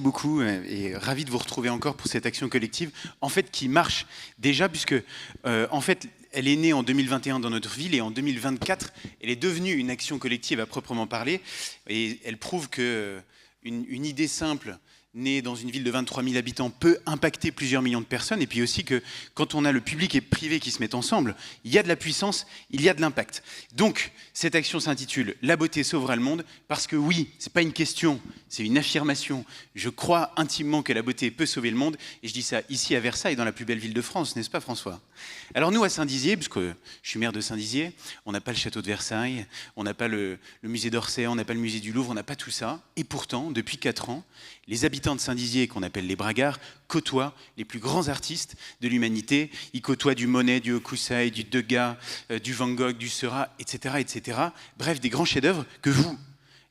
beaucoup et ravi de vous retrouver encore pour cette action collective, en fait, qui marche déjà, puisque, en fait, elle est née en 2021 dans notre ville et en 2024, elle est devenue une action collective à proprement parler. Et elle prouve qu'une idée simple, née dans une ville de 23 000 habitants, peut impacter plusieurs millions de personnes. Et puis aussi que quand on a le public et le privé qui se mettent ensemble, il y a de la puissance, il y a de l'impact. Donc, cette action s'intitule « La beauté sauvera le monde » parce que oui, ce n'est pas une question, c'est une affirmation. Je crois intimement que la beauté peut sauver le monde. Et je dis ça ici à Versailles, dans la plus belle ville de France, n'est-ce pas François? Alors nous, à Saint-Dizier, parce que je suis maire de Saint-Dizier, on n'a pas le château de Versailles, on n'a pas le musée d'Orsay, on n'a pas le musée du Louvre, on n'a pas tout ça. Et pourtant, depuis 4 ans, les habitants de Saint-Dizier, qu'on appelle les Bragards, côtoient les plus grands artistes de l'humanité. Ils côtoient du Monet, du Hokusai, du Degas, du Van Gogh, du Seurat, etc., etc. Bref, des grands chefs-d'œuvre que vous,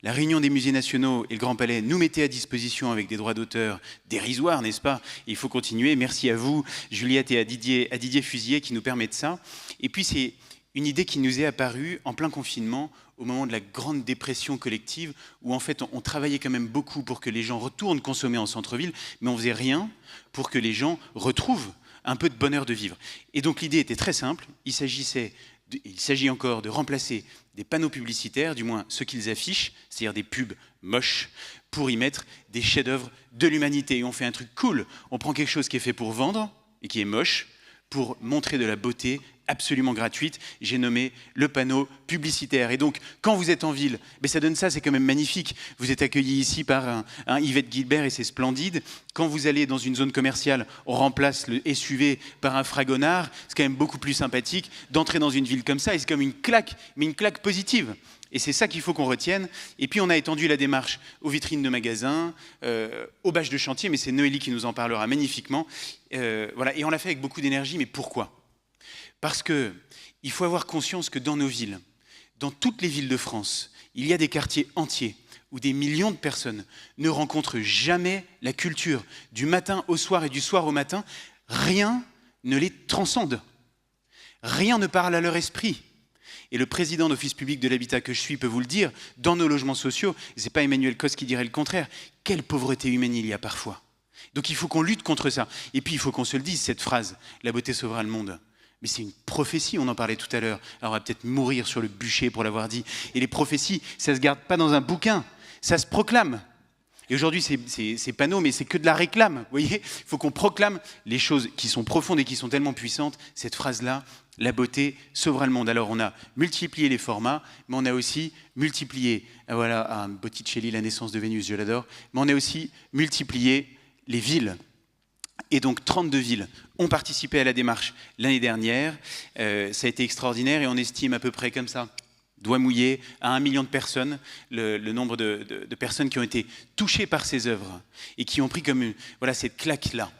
la Réunion des musées nationaux et le Grand Palais, nous mettez à disposition avec des droits d'auteur dérisoires, n'est-ce pas? Et il faut continuer. Merci à vous, Juliette, et à Didier Fusier qui nous permettent ça. Et puis, c'est une idée qui nous est apparue en plein confinement, au moment de la grande dépression collective, où en fait on travaillait quand même beaucoup pour que les gens retournent consommer en centre-ville, mais on faisait rien pour que les gens retrouvent un peu de bonheur de vivre. Et donc l'idée était très simple, il s'agit encore de remplacer des panneaux publicitaires, du moins ceux qu'ils affichent, c'est-à-dire des pubs moches, pour y mettre des chefs-d'œuvre de l'humanité. Et on fait un truc cool, on prend quelque chose qui est fait pour vendre et qui est moche, pour montrer de la beauté absolument gratuite. J'ai nommé le panneau publicitaire. Et donc, quand vous êtes en ville, ça donne ça, c'est quand même magnifique. Vous êtes accueillis ici par un Yvette Guilbert et c'est splendide. Quand vous allez dans une zone commerciale, on remplace le SUV par un Fragonard. C'est quand même beaucoup plus sympathique d'entrer dans une ville comme ça. Et c'est comme une claque, mais une claque positive. Et c'est ça qu'il faut qu'on retienne. Et puis on a étendu la démarche aux vitrines de magasins, aux bâches de chantier, mais c'est Noélie qui nous en parlera magnifiquement. Voilà. Et on l'a fait avec beaucoup d'énergie, mais pourquoi? Parce qu'il faut avoir conscience que dans nos villes, dans toutes les villes de France, il y a des quartiers entiers où des millions de personnes ne rencontrent jamais la culture. Du matin au soir et du soir au matin, rien ne les transcende. Rien ne parle à leur esprit. Et le président d'Office public de l'habitat que je suis peut vous le dire, dans nos logements sociaux, et ce n'est pas Emmanuel Cos qui dirait le contraire, quelle pauvreté humaine il y a parfois. Donc il faut qu'on lutte contre ça. Et puis il faut qu'on se le dise, cette phrase, la beauté sauvera le monde. Mais c'est une prophétie, on en parlait tout à l'heure. Alors on va peut-être mourir sur le bûcher pour l'avoir dit. Et les prophéties, ça ne se garde pas dans un bouquin, ça se proclame. Et aujourd'hui, ces panneaux, mais c'est que de la réclame. Vous voyez, il faut qu'on proclame les choses qui sont profondes et qui sont tellement puissantes. Cette phrase-là, la beauté sauvera le monde. Alors on a multiplié les formats, mais on a aussi multiplié, voilà, Botticelli, la naissance de Vénus, je l'adore, mais on a aussi multiplié les villes. Et donc 32 villes ont participé à la démarche l'année dernière. Ça a été extraordinaire et on estime à peu près comme ça, doigt mouillé, à 1 million de personnes, le nombre de personnes qui ont été touchées par ces œuvres et qui ont pris comme voilà, cette claque-là.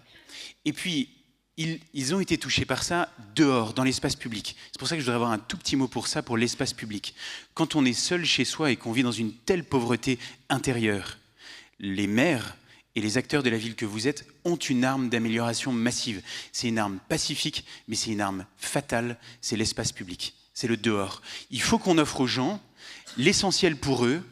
Et puis, ils ont été touchés par ça dehors, dans l'espace public. C'est pour ça que je voudrais avoir un tout petit mot pour ça, pour l'espace public. Quand on est seul chez soi et qu'on vit dans une telle pauvreté intérieure, les maires et les acteurs de la ville que vous êtes ont une arme d'amélioration massive. C'est une arme pacifique, mais c'est une arme fatale, c'est l'espace public, c'est le dehors. Il faut qu'on offre aux gens l'essentiel pour eux,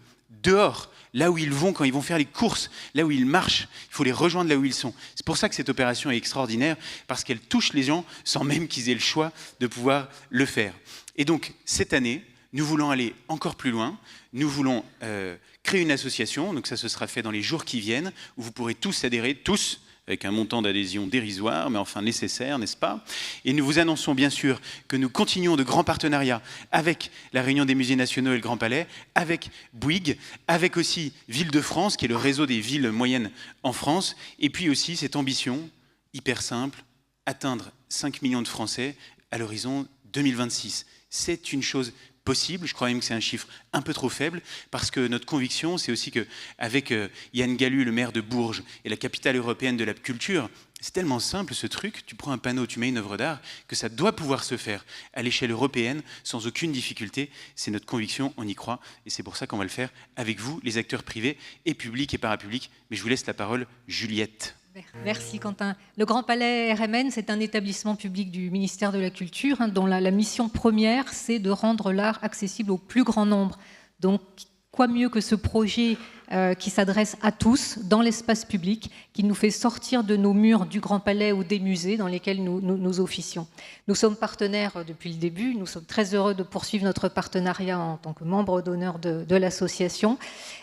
dehors, là où ils vont, quand ils vont faire les courses, là où ils marchent, il faut les rejoindre là où ils sont. C'est pour ça que cette opération est extraordinaire, parce qu'elle touche les gens sans même qu'ils aient le choix de pouvoir le faire. Et donc, cette année, nous voulons aller encore plus loin. Nous voulons créer une association, donc ça se sera fait dans les jours qui viennent, où vous pourrez tous adhérer, tous, avec un montant d'adhésion dérisoire, mais enfin nécessaire, n'est-ce pas? Et nous vous annonçons bien sûr que nous continuons de grands partenariats avec la Réunion des musées nationaux et le Grand Palais, avec Bouygues, avec aussi Ville-de-France, qui est le réseau des villes moyennes en France, et puis aussi cette ambition hyper simple, atteindre 5 millions de Français à l'horizon 2026. C'est une chose possible, je crois même que c'est un chiffre un peu trop faible, parce que notre conviction, c'est aussi qu'avec Yann Gallu, le maire de Bourges, et la capitale européenne de la culture, c'est tellement simple ce truc, tu prends un panneau, tu mets une œuvre d'art, que ça doit pouvoir se faire à l'échelle européenne, sans aucune difficulté. C'est notre conviction, on y croit, et c'est pour ça qu'on va le faire avec vous, les acteurs privés et publics et parapublics. Mais je vous laisse la parole, Juliette. Merci Quentin. Le Grand Palais RMN, c'est un établissement public du ministère de la Culture, dont la mission première, c'est de rendre l'art accessible au plus grand nombre. Donc, quoi mieux que ce projet qui s'adresse à tous dans l'espace public, qui nous fait sortir de nos murs du Grand Palais ou des musées dans lesquels nous officions. Nous sommes partenaires depuis le début, nous sommes très heureux de poursuivre notre partenariat en tant que membre d'honneur de l'association.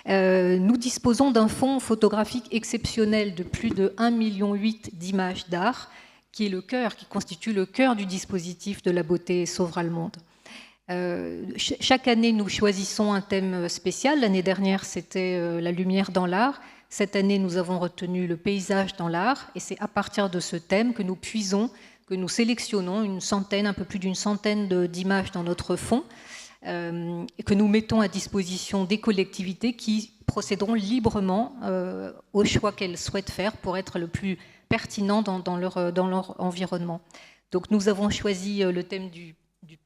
Nous disposons d'un fonds photographique exceptionnel de plus de 1,8 million d'images d'art, qui constitue le cœur du dispositif de la beauté sauvera le monde. Chaque année, nous choisissons un thème spécial. L'année dernière, c'était la lumière dans l'art. Cette année, nous avons retenu le paysage dans l'art. Et c'est à partir de ce thème que nous puisons, que nous sélectionnons un peu plus d'une centaine d'images dans notre fonds, et que nous mettons à disposition des collectivités qui procéderont librement au choix qu'elles souhaitent faire pour être le plus pertinent dans leur environnement. Donc nous avons choisi le thème du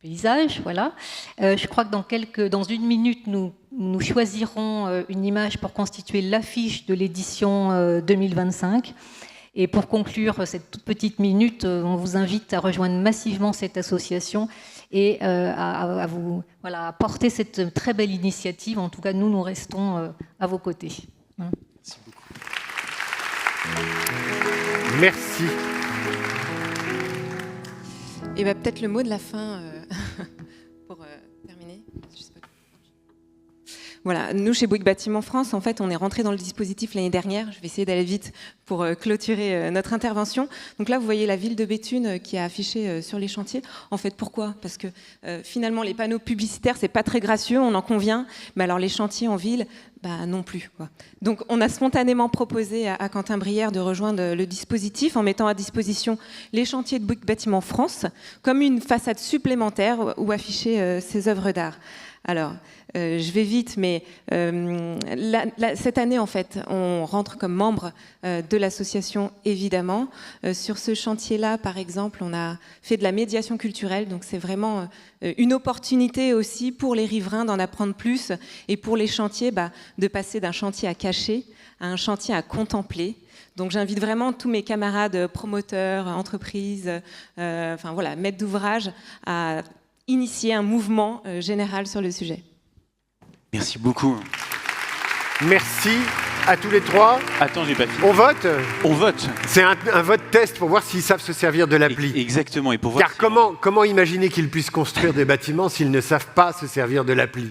paysage, voilà. Je crois que dans une minute, nous choisirons une image pour constituer l'affiche de l'édition 2025. Et pour conclure cette toute petite minute, on vous invite à rejoindre massivement cette association et à porter cette très belle initiative. En tout cas, nous restons à vos côtés. Merci beaucoup. Merci. Et peut-être le mot de la fin pour terminer. Je sais pas. Voilà, nous chez Bouygues Bâtiment France, en fait, on est rentré dans le dispositif l'année dernière. Je vais essayer d'aller vite pour clôturer notre intervention. Donc là, vous voyez la ville de Béthune qui est affichée sur les chantiers. En fait, pourquoi ? Parce que finalement, les panneaux publicitaires, c'est pas très gracieux, on en convient. Mais alors les chantiers en ville, non plus, quoi. Donc on a spontanément proposé à Quentin Brière de rejoindre le dispositif en mettant à disposition les chantiers de Bouygues Bâtiment France comme une façade supplémentaire où afficher ces œuvres d'art. Alors, je vais vite, mais cette année, en fait, on rentre comme membre de l'association, évidemment. Sur ce chantier-là, par exemple, on a fait de la médiation culturelle, donc c'est vraiment une opportunité aussi pour les riverains d'en apprendre plus et pour les chantiers, de passer d'un chantier à cacher à un chantier à contempler. Donc j'invite vraiment tous mes camarades promoteurs, entreprises, maîtres d'ouvrage à initier un mouvement général sur le sujet. Merci beaucoup. Merci à tous les trois. Attends, j'ai pas fini. On vote ? On vote. C'est un vote test pour voir s'ils savent se servir de l'appli. Exactement. Et pour voir Car comment imaginer qu'ils puissent construire des bâtiments s'ils ne savent pas se servir de l'appli ?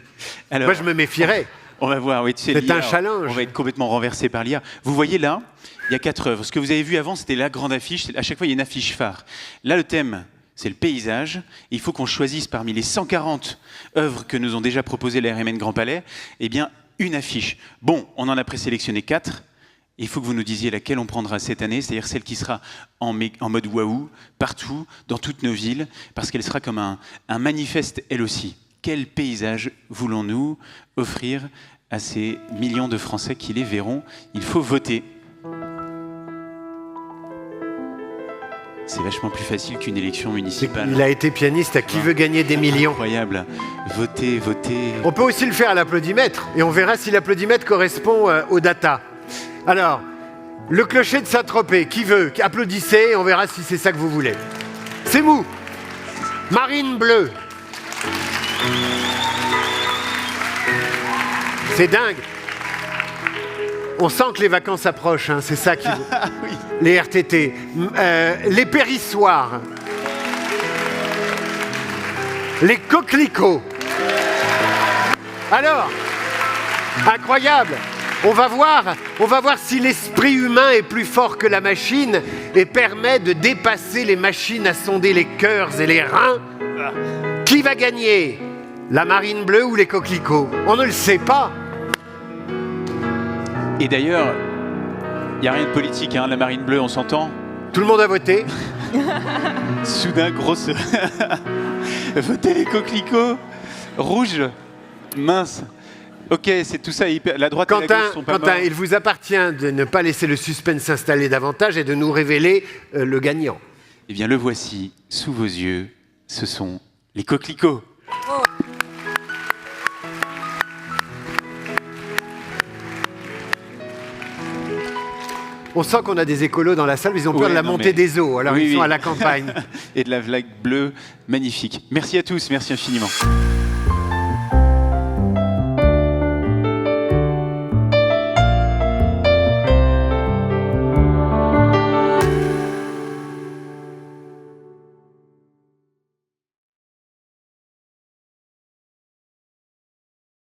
Moi, je me méfierais. On va voir, oui, tu sais, c'est un challenge. On va être complètement renversé par l'IA. Vous voyez là, il y a 4 œuvres. Ce que vous avez vu avant, c'était la grande affiche. À chaque fois, il y a une affiche phare. Là, le thème, c'est le paysage. Il faut qu'on choisisse parmi les 140 œuvres que nous ont déjà proposées la RMN Grand Palais, une affiche. Bon, on en a présélectionné 4. Il faut que vous nous disiez laquelle on prendra cette année, c'est-à-dire celle qui sera en mode waouh, partout, dans toutes nos villes, parce qu'elle sera comme un manifeste, elle aussi. Quel paysage voulons-nous offrir à ces millions de Français qui les verront ? Il faut voter. C'est vachement plus facile qu'une élection municipale. Il a été pianiste à Qui veut gagner des millions. Incroyable. Votez, votez. On peut aussi le faire à l'applaudimètre et on verra si l'applaudimètre correspond aux data. Alors, le clocher de Saint-Tropez, qui veut ? Applaudissez et on verra si c'est ça que vous voulez. C'est mou. Marine bleue. C'est dingue. On sent que les vacances approchent, hein, c'est ça qui... Oui. Les RTT, les périssoirs, les coquelicots. Alors, incroyable. On va voir si l'esprit humain est plus fort que la machine et permet de dépasser les machines à sonder les cœurs et les reins. Qui va gagner ? La marine bleue ou les coquelicots ? On ne le sait pas. Et d'ailleurs, il n'y a rien de politique, hein, la marine bleue, on s'entend ? Tout le monde a voté. Soudain, grosse... Votez les coquelicots. Rouge. Mince. Ok, c'est tout ça. La droite et la gauche sont pas morts. Quentin, il vous appartient de ne pas laisser le suspense s'installer davantage et de nous révéler le gagnant. Eh bien, le voici, sous vos yeux. Ce sont les coquelicots. Oh. On sent qu'on a des écolos dans la salle, mais ils ont peur de la montée des eaux, alors ils sont à la campagne. Et de la vague bleue, magnifique. Merci à tous, merci infiniment.